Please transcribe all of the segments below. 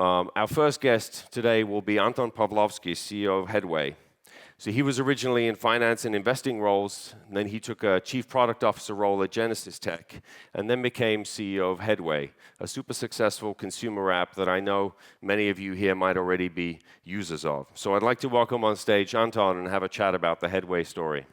Our first guest today will be Anton Pavlovsky, CEO of Headway. So he was originally in finance and investing roles, and then he took a chief product officer role at Genesis Tech, and then became CEO of Headway, a super successful consumer app that I know many of you here might already be users of. So I'd like to welcome on stage Anton and have a chat about the Headway story.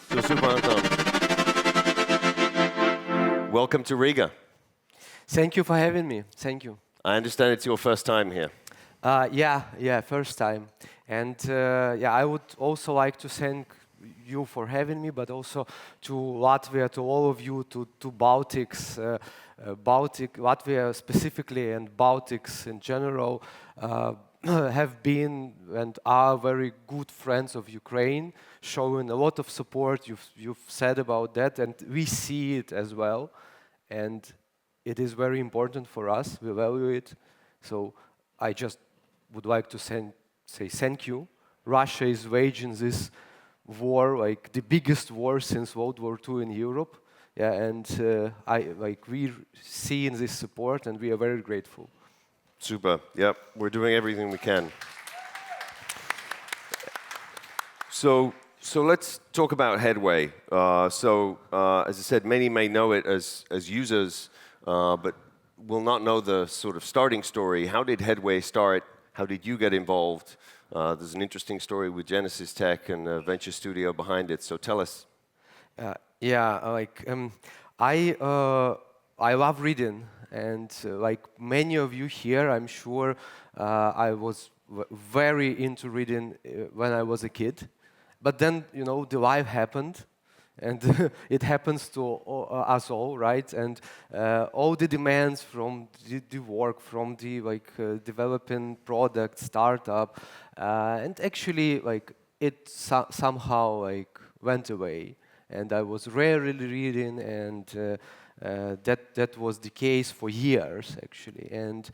So super, Anton. Welcome to Riga. Thank you for having me. Thank you. I understand it's your first time here. Yeah, first time. And I would also like to thank you for having me, but also to Latvia, to all of you, to Baltics, Latvia specifically, and Baltics in general, have been and are very good friends of Ukraine, showing a lot of support. You've said about that, and we see it as well. And it is very important for us. We value it. So I just would like to say thank you. Russia is waging this war, like the biggest war since World War II in Europe. Yeah, and we see in this support, and we are very grateful. Super. Yep, we're doing everything we can. So let's talk about Headway. As I said, many may know it as users, but will not know the sort of starting story. How did Headway start? How did you get involved? There's an interesting story with Genesis Tech and a venture studio behind it. So tell us. I love reading, and like many of you here, I'm sure I was very into reading when I was a kid. But then, the life happened, and it happens to us all, right? And all the demands from the work, from the developing product, startup, and actually it somehow went away. And I was rarely reading, and that was the case for years actually. And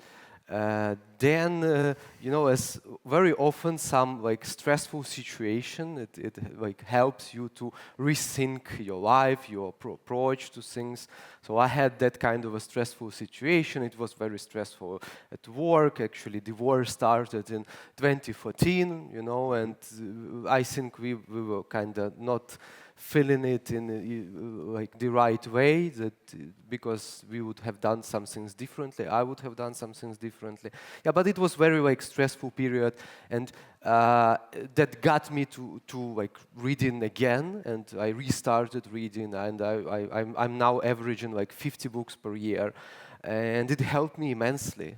then as very often some stressful situation, it helps you to rethink your life, your approach to things. So I had that kind of a stressful situation. It was very stressful at work. Actually, the war started in 2014, and I think we were kind of not feeling it in the right way, because we would have done some things differently. I would have done some things differently. Yeah, but it was very stressful period, and that got me to reading again, and I restarted reading, and I'm now averaging 50 books per year, and it helped me immensely.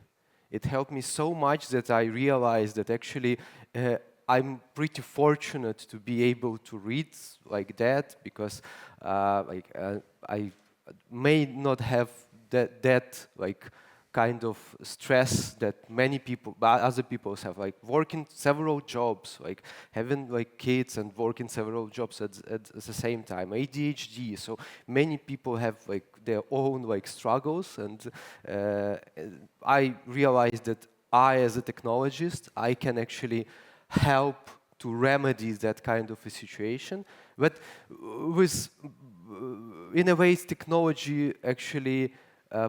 It helped me so much that I realized that actually I'm pretty fortunate to be able to read like that, because I may not have that kind of stress that many people, other people have, working several jobs, having kids and working several jobs at the same time, ADHD. So many people have their own struggles, and I realized that I, as a technologist, I can actually help to remedy that kind of a situation. But in a way, technology actually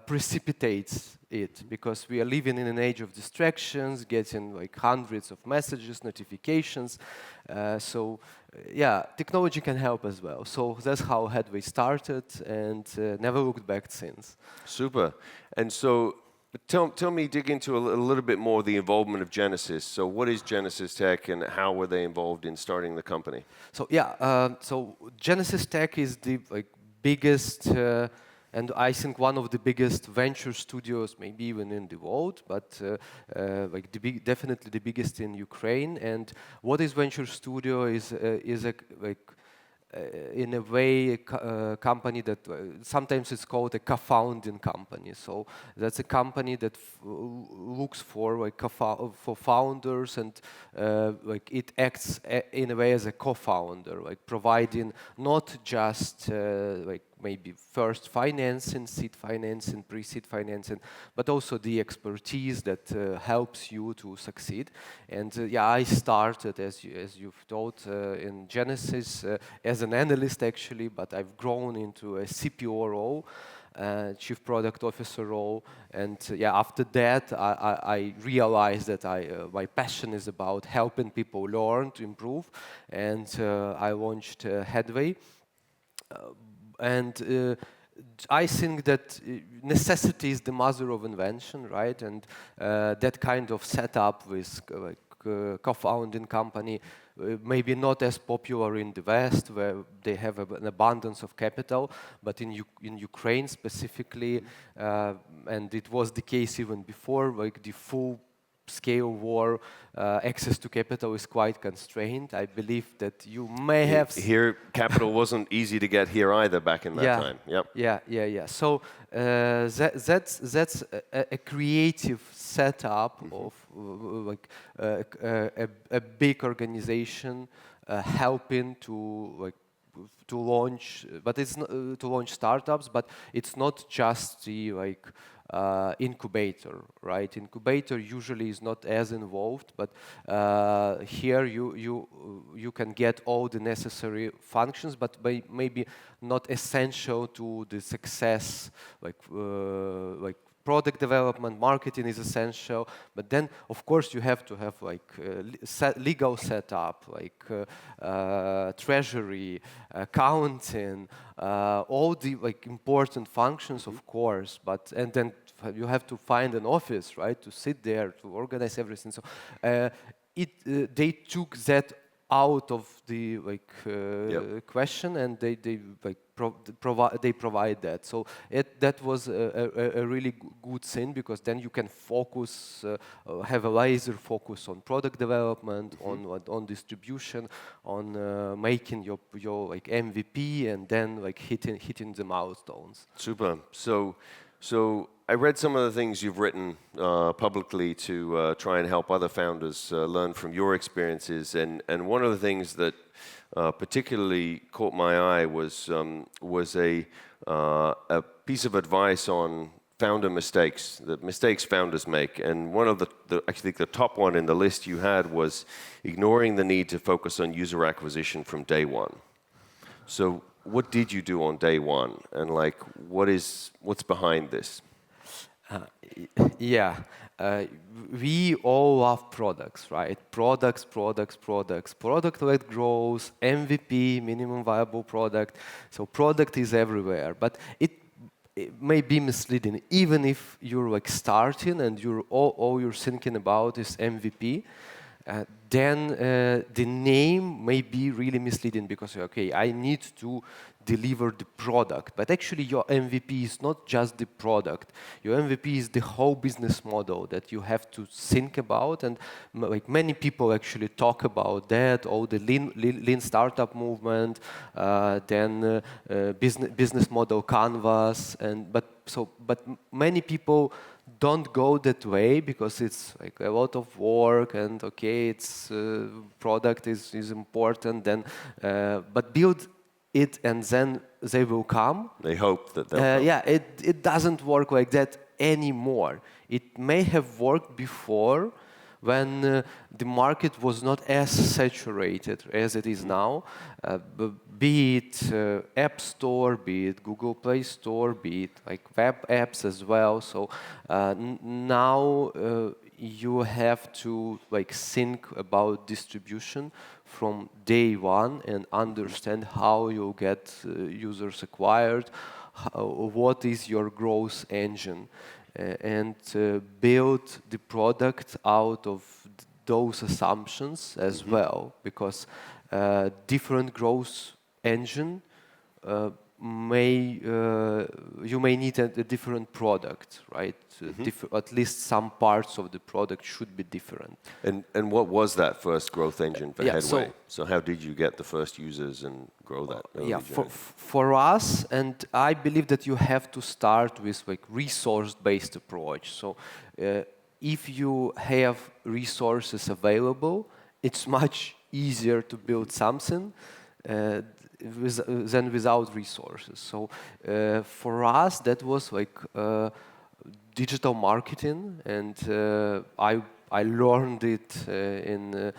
precipitates it, because we are living in an age of distractions, getting hundreds of messages, notifications. Technology can help as well. So that's how Headway started, and never looked back since. Super. And so tell me, dig into a little bit more the involvement of Genesis. So what is Genesis Tech, and how were they involved in starting the company? So so Genesis Tech is the biggest and I think one of the biggest venture studios, maybe even in the world, but definitely the biggest in Ukraine. And what is venture studio is a in a way a company that sometimes it's called a co-founding company. So that's a company that looks for for founders, and it acts in a way as a co-founder, providing not just maybe first financing, seed financing, pre-seed financing, but also the expertise that helps you to succeed. And I started, as you've told, in Genesis as an analyst actually, but I've grown into a CPO role, Chief Product Officer role, and after that I realized that my passion is about helping people learn to improve, and I launched Headway. I think that necessity is the mother of invention, right? And that kind of setup with co-founding company, maybe not as popular in the West, where they have an abundance of capital, but in Ukraine specifically, and it was the case even before, like the full-scale war, access to capital is quite constrained. I believe that you may have... Here, capital wasn't easy to get here either back in that time. Yep. Yeah. So that's a creative setup of like a big organization helping to launch, but it's not to launch startups. But it's not just the incubator, right? Incubator usually is not as involved, but here you can get all the necessary functions, but maybe not essential to the success, like product development, marketing is essential, but then of course you have to have legal setup, treasury, accounting, all the important functions, of course, and then you have to find an office, right, to sit there, to organize everything. So they took that out of the question, and they provide that. So that was a really good thing, because then you can focus, have a laser focus on product development, on distribution, on making your MVP, and then hitting the milestones. Super. So I read some of the things you've written publicly to try and help other founders learn from your experiences, and one of the things that particularly caught my eye was a piece of advice on founder mistakes, the mistakes founders make. And one of I think the top one in the list you had was ignoring the need to focus on user acquisition from day one. So what did you do on day one, and what's behind this? We all love products, right? Products. Product-led growth, MVP, minimum viable product. So product is everywhere, but it may be misleading. Even if you're starting and all you're thinking about is MVP, then the name may be really misleading, because I need to deliver the product, but actually your MVP is not just the product. Your MVP is the whole business model that you have to think about, and many people actually talk about that, all the lean startup movement, then business model canvas, but many people don't go that way, because it's a lot of work, and it's product is important, then but build it and then they will come. They hope that they'll come. It doesn't work like that anymore. It may have worked before, when the market was not as saturated as it is now, be it App Store, be it Google Play Store, be it web apps as well. So now you have to think about distribution from day one and understand how you get users acquired, what is your growth engine, and build the product out of those assumptions as well, because different growth engine you may need a different product, right? At least some parts of the product should be different. And what was that first growth engine for Headway? So how did you get the first users and grow that? For us, and I believe that you have to start with resource-based approach. So if you have resources available, it's much easier to build something. than without resources. So for us, that was like digital marketing, and I learned it in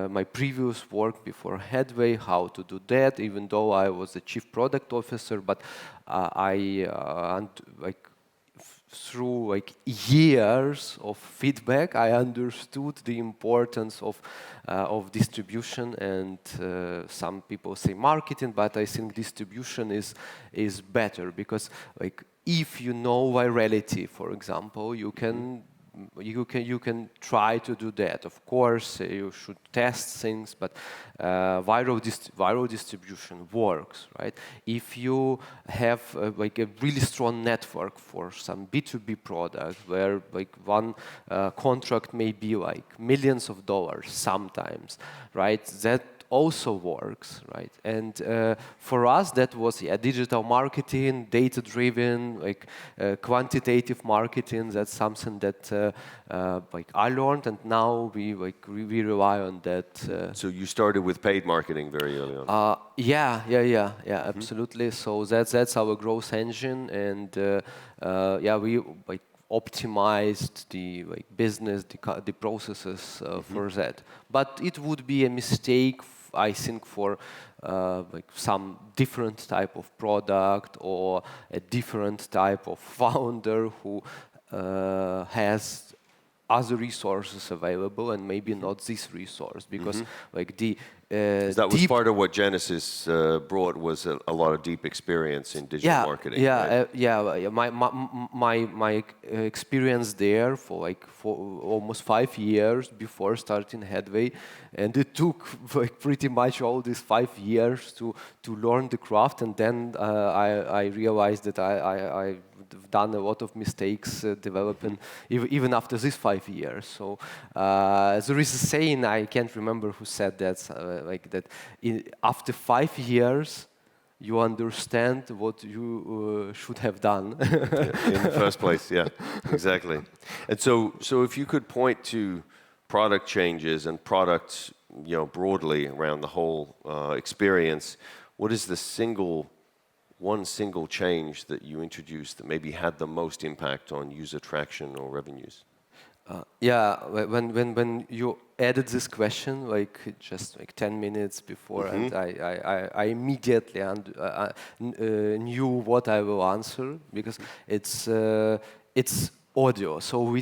my previous work before Headway, how to do that, even though I was the chief product officer, but through like years of feedback, I understood the importance of distribution, and some people say marketing, but I think distribution is better, because like if you know virality, for example, you can try to do that. Of course, you should test things, but viral distribution works, right? If you have like a really strong network for some B2B product, where like one contract may be like millions of dollars sometimes, right? That also works, right? And for us, that was digital marketing, data-driven, like quantitative marketing. That's something that like I learned, and now we rely on that. So you started with paid marketing very early on. Yeah, absolutely. So that's our growth engine, and we like optimized the like business, the processes for that. But it would be a mistake, I think, for like some different type of product or a different type of founder who has other resources available and maybe not this resource, because like the that was part of what Genesis brought, was a lot of deep experience in digital marketing. My experience there for almost 5 years before starting Headway, and it took like pretty much all these 5 years to learn the craft, and then I realized that I've done a lot of mistakes developing even after these 5 years. So there is a saying, I can't remember who said that, like that after 5 years you understand what you should have done in the first place. Yeah, exactly. And so if you could point to product changes and products, broadly around the whole experience, what is the one single change that you introduced that maybe had the most impact on user traction or revenues? When you added this question, like just like 10 minutes before, and I immediately knew what I will answer, because it's audio. So we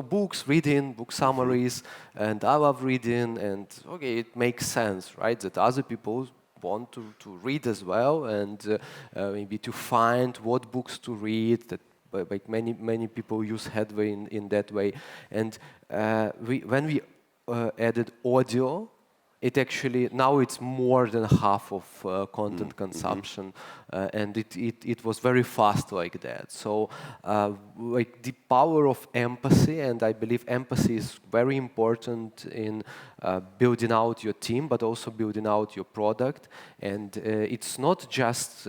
books, reading, book summaries, and I love reading, and okay, it makes sense, right, that other people want to read as well, and maybe to find what books to read. That like many people use Headway in that way, and when we added audio, it actually now it's more than half of content consumption, and it was very fast like that. So like the power of empathy, and I believe empathy is very important in building out your team, but also building out your product. And it's not just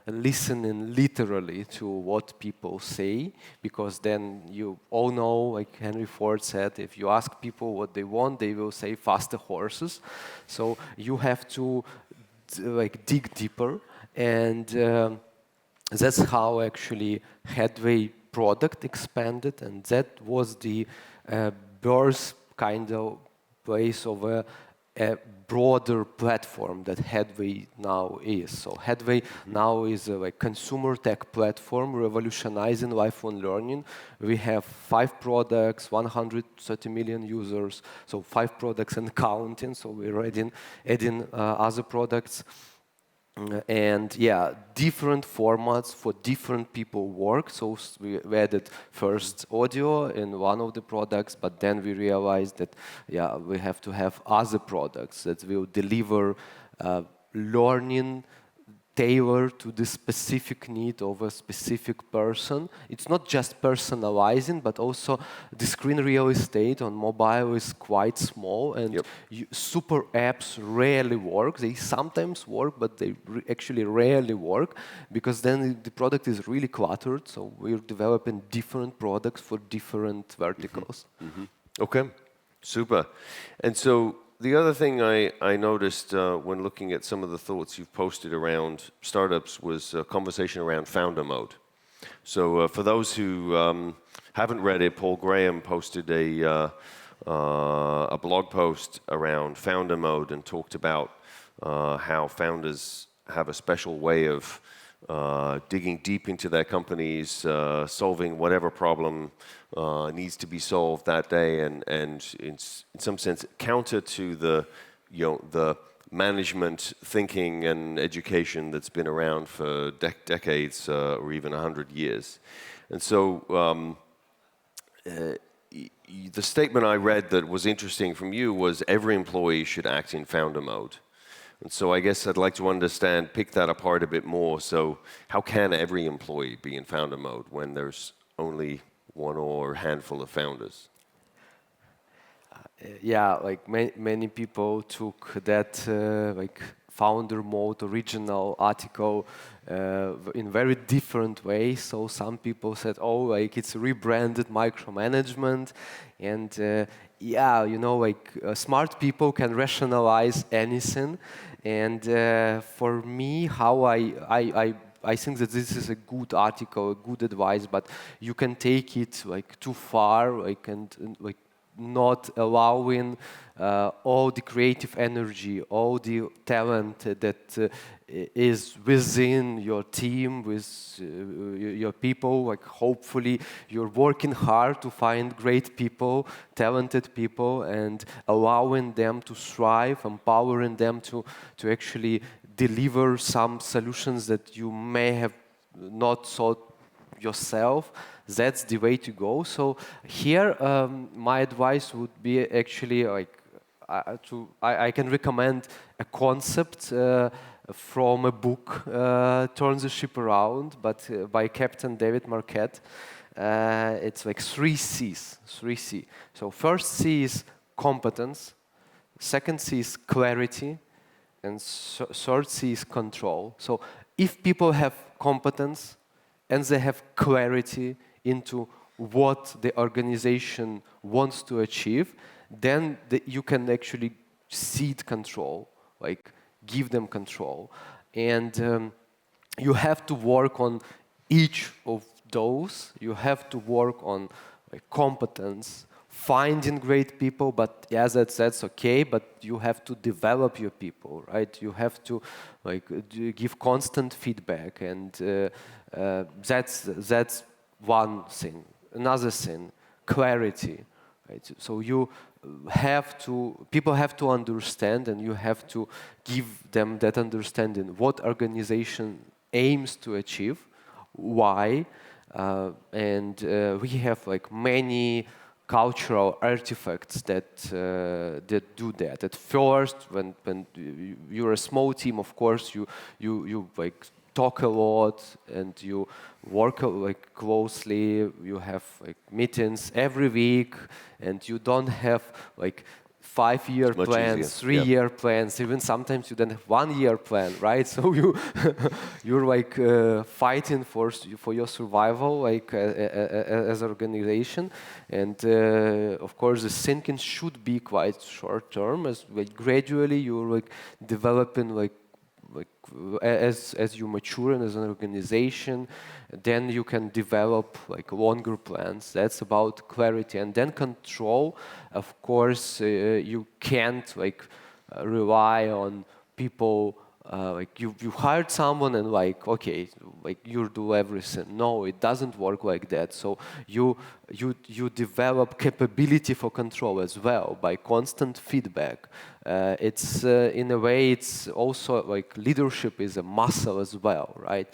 listening literally to what people say, because then you all know, like Henry Ford said, if you ask people what they want, they will say faster horses. So you have to like dig deeper, and that's how actually Headway product expanded, and that was the birth kind of place of a broader platform that Headway now is. So Headway now is a consumer tech platform revolutionizing lifelong learning. We have 5 products, 130 million users, so 5 products and counting. So we're adding other products. And different formats for different people work. So we added first audio in one of the products, but then we realized that we have to have other products that will deliver learning tailored to the specific need of a specific person. It's not just personalizing, but also the screen real estate on mobile is quite small, and super apps rarely work. They sometimes work, but they actually rarely work, because then the product is really cluttered. So we're developing different products for different verticals. Okay, super. And so the other thing I noticed when looking at some of the thoughts you've posted around startups was a conversation around founder mode. So for those who haven't read it, Paul Graham posted a blog post around founder mode and talked about how founders have a special way of digging deep into their companies, solving whatever problem needs to be solved that day, and in some sense counter to the the management thinking and education that's been around for decades or even 100 years. And so the statement I read that was interesting from you was every employee should act in founder mode. And so I guess I'd like to understand, pick that apart a bit more. So how can every employee be in founder mode when there's only one or a handful of founders? Yeah, like many people took that like founder mode original article in very different ways. So some people said, oh, like it's rebranded micromanagement, and yeah, you know, like smart people can rationalize anything. And for me, how I think that this is a good article, a good advice, but you can take it like too far, like and like not allowing all the creative energy, all the talent that is within your team, with your people. Like hopefully you're working hard to find great people, talented people, and allowing them to thrive, empowering them to actually deliver some solutions that you may have not thought yourself. That's the way to go. So here, my advice would be actually like I can recommend a concept from a book, Turn the Ship Around, but by Captain David Marquette. It's like 3 C's. 3 C. So first C is competence, second C is clarity, and third C is control. So if people have competence and they have clarity into what the organization wants to achieve, then you can actually cede control, like give them control. And you have to work on each of those. You have to work on like, competence, finding great people, but yeah, that's okay, but you have to develop your people, right? You have to like give constant feedback, and that's one thing. Another thing, clarity, right? So you have to, people have to understand, and you have to give them that understanding, what organization aims to achieve, why, and we have like many cultural artifacts that do that. At first, when you're a small team, of course, you like talk a lot and you work like closely. You have like meetings every week, and you don't have like 5-year plans, 3-year plans. Even sometimes you don't have 1-year plan, right? So you're like fighting for your survival, like as an organization. And of course, the thinking should be quite short term, as like gradually you're like developing like as you mature and as an organization, then you can develop like longer plans. That's about clarity. And then control, of course, you can't like rely on people like you hired someone and like, okay, like you do everything. No, it doesn't work like that. So you develop capability for control as well by constant feedback. It's in a way, it's also like leadership is a muscle as well, right?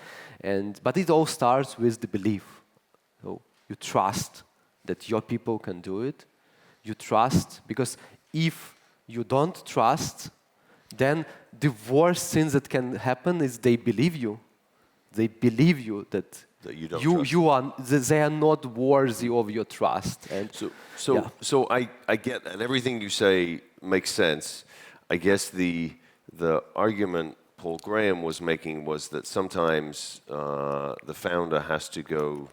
But it all starts with the belief. So you trust that your people can do it. You trust, because if you don't trust, then the worst thing that can happen is they believe you. They believe you that you don't they are not worthy of your trust. And so I get that. And everything you say makes sense. I guess the argument Paul Graham was making was that sometimes the founder has to go,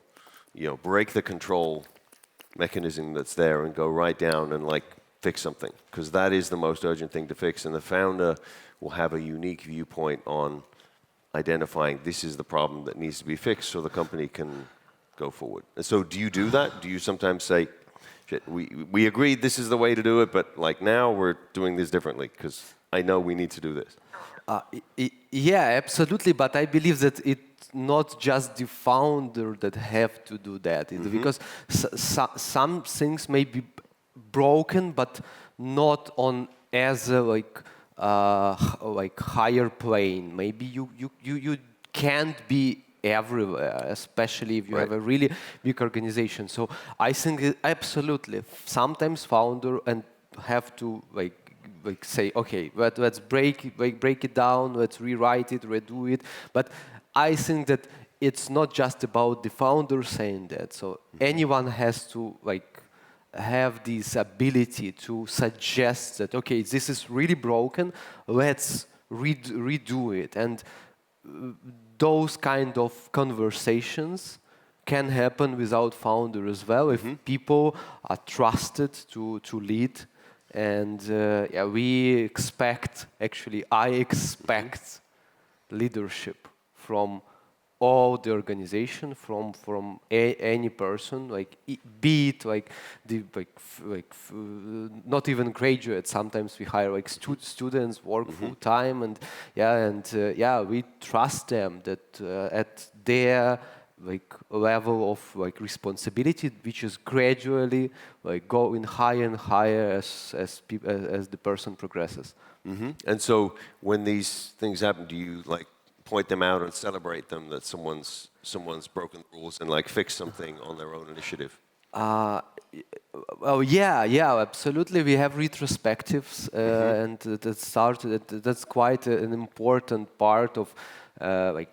break the control mechanism that's there and go right down and like fix something, because that is the most urgent thing to fix, and the founder will have a unique viewpoint on identifying this is the problem that needs to be fixed so the company can go forward. And so do you do that? Do you sometimes say, shit, we agreed this is the way to do it, but like now we're doing this differently because I know we need to do this? Yeah, absolutely, but I believe that it's not just the founder that have to do that, because some things may be broken, but not on as a like higher plane. Maybe you can't be everywhere, especially if you have a really big organization. So I think absolutely, sometimes founder and have to like say, okay, let's break it down, let's rewrite it, redo it. But I think that it's not just about the founder saying that. So anyone has to like have this ability to suggest that, okay, this is really broken, let's redo it. And those kind of conversations can happen without founder as well, if people are trusted to lead. And yeah, I expect leadership from all the organization, from any person, like be it like not even graduates. Sometimes we hire like students, work full time, and we trust them that at their like level of like responsibility, which is gradually like going higher and higher as the person progresses. And so when these things happen, do you like point them out and celebrate them that someone's broken the rules and like fix something on their own initiative? Well, yeah, absolutely. We have retrospectives, and that's quite an important part of like.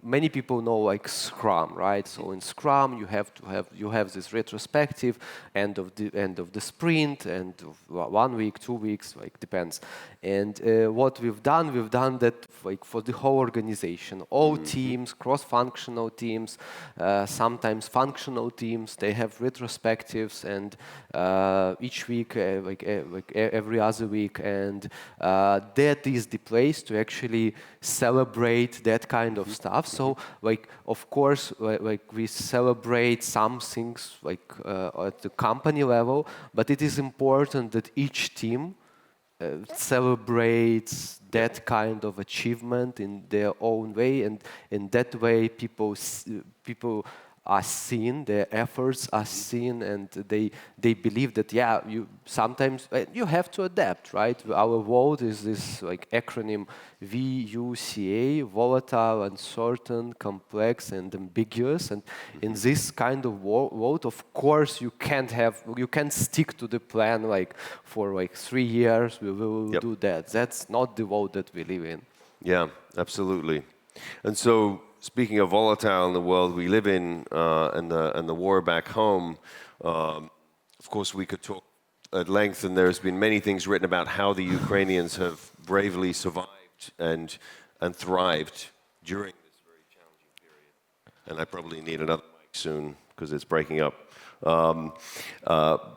Many people know like Scrum, right? So in Scrum, you have this retrospective end of the sprint, and 1 week, 2 weeks, like depends. And what we've done that like for the whole organization, all teams, cross-functional teams, sometimes functional teams. They have retrospectives, and each week, like every other week, and that is the place to actually celebrate that kind of stuff. So like of course like we celebrate some things like at the company level, but it is important that each team celebrates that kind of achievement in their own way, and in that way people are seen, their efforts are seen, and they believe that you sometimes you have to adapt, right? Our world is this like acronym VUCA: volatile, uncertain, complex, and ambiguous. And in this kind of world, of course, you can't stick to the plan like for like 3 years. We will do that. That's not the world that we live in. Yeah, absolutely. And so, speaking of volatile in the world we live in, and the war back home, of course we could talk at length, and there's been many things written about how the Ukrainians have bravely survived and thrived during this very challenging period. And I probably need another mic soon because it's breaking up.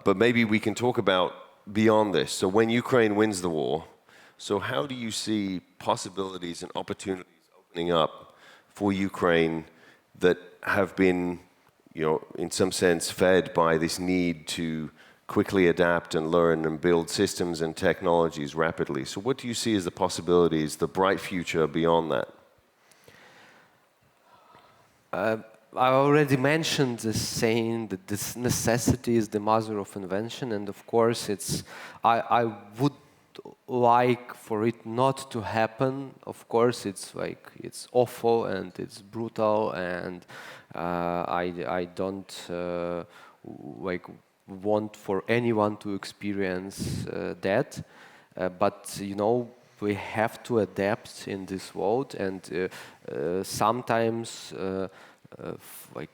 But maybe we can talk about beyond this. So when Ukraine wins the war, so how do you see possibilities and opportunities opening up for Ukraine that have been, in some sense fed by this need to quickly adapt and learn and build systems and technologies rapidly? So what do you see as the possibilities, the bright future beyond that? I already mentioned this saying that this necessity is the mother of invention, and of course I would like for it not to happen. Of course it's awful and it's brutal, and I don't like want for anyone to experience that, but we have to adapt in this world, and sometimes like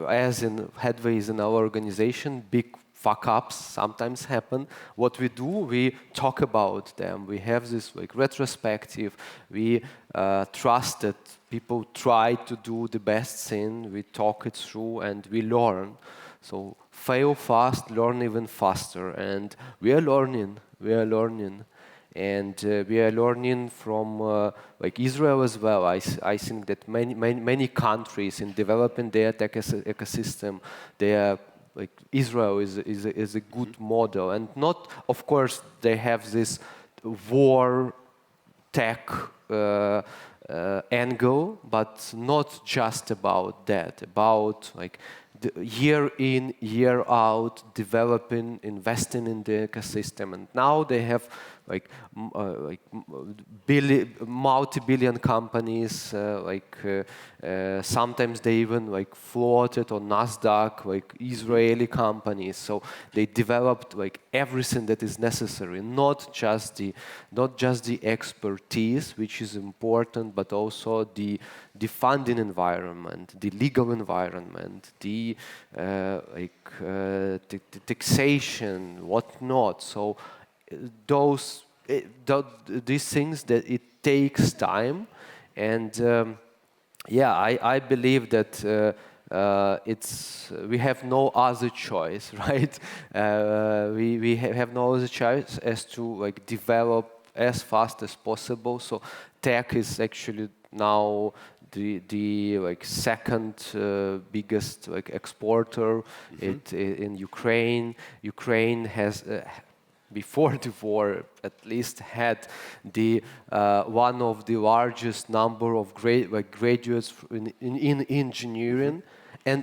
as in Headway is in our organization, big fuck-ups sometimes happen. What we do, we talk about them. We have this like retrospective. We trust that people try to do the best thing. We talk it through and we learn. So fail fast, learn even faster. And we are learning. And we are learning from like Israel as well. I think that many countries in developing their tech ecosystem, they are like Israel is a good model. And not, of course, they have this war tech angle, but not just about that. About like year in, year out, developing, investing in the ecosystem, and now they have like multi-billion companies. Sometimes they even like floated on Nasdaq, like Israeli companies. So they developed like everything that is necessary, not just the expertise, which is important, but also the funding environment, the legal environment, the taxation, whatnot. So these things that it takes time, and I believe that we have no other choice, right? We have no other choice as to like develop as fast as possible. So tech is actually now the like second biggest like exporter in Ukraine. Ukraine has before the war at least had the one of the largest number of graduates in engineering,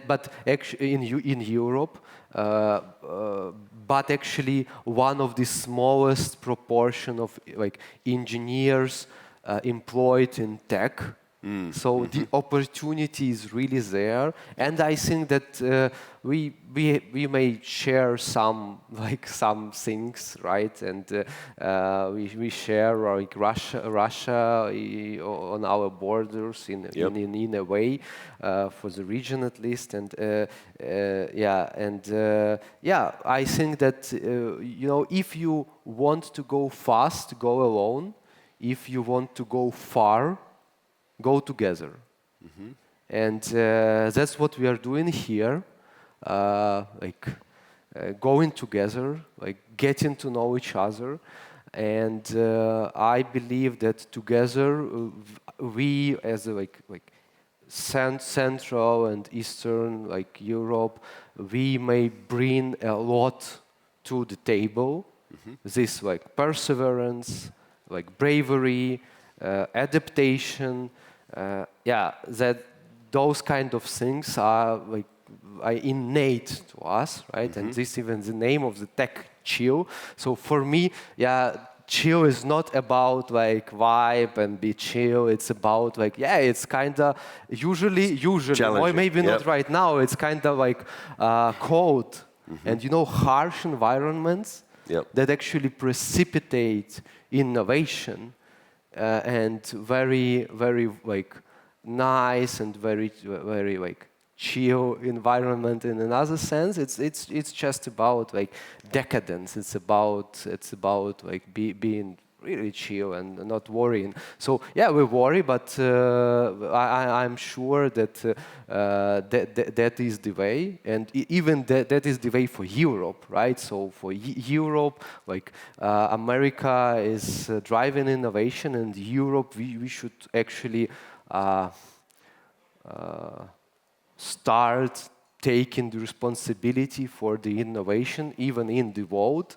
but actually in Europe. But actually one of the smallest proportion of like engineers employed in tech. So the opportunity is really there, and I think that we may share some things, right? And we share like Russia on our borders in a way for the region at least, and I think that if you want to go fast, go alone. If you want to go far, go together. And that's what we are doing here, going together, like getting to know each other. And I believe that together, we as Central and Eastern, like Europe, we may bring a lot to the table. This like perseverance, like bravery, adaptation, that those kind of things are innate to us, right? And this even the name of the TechChill. So for me, chill is not about like vibe and be chill. It's about like it's kind of usually, or maybe not right now. It's kind of like cold and harsh environments that actually precipitate innovation. And very, very like nice and very, very like chill environment in another sense. It's just about like decadence. It's about like being really chill and not worrying. So we worry, but I'm sure that that is the way, and even that is the way for Europe, right? So for Europe, like America is driving innovation, and Europe we should actually start taking the responsibility for the innovation, even in the world.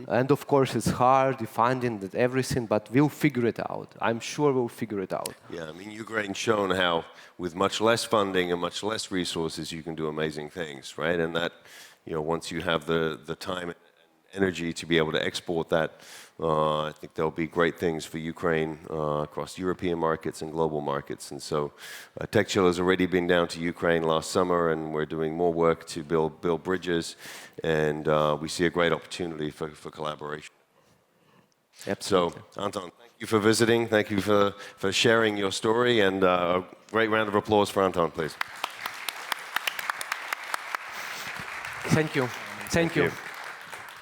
And of course, it's hard finding that everything, but we'll figure it out. I'm sure we'll figure it out. Yeah, I mean, Ukraine's shown how, with much less funding and much less resources, you can do amazing things, right? And that, once you have the time and energy to be able to export that, I think there'll be great things for Ukraine across European markets and global markets. And so TechChill has already been down to Ukraine last summer, and we're doing more work to build bridges, and we see a great opportunity for collaboration. Absolutely. So, Anton, thank you for visiting. Thank you for sharing your story, and a great round of applause for Anton, please. Thank you. Thank you.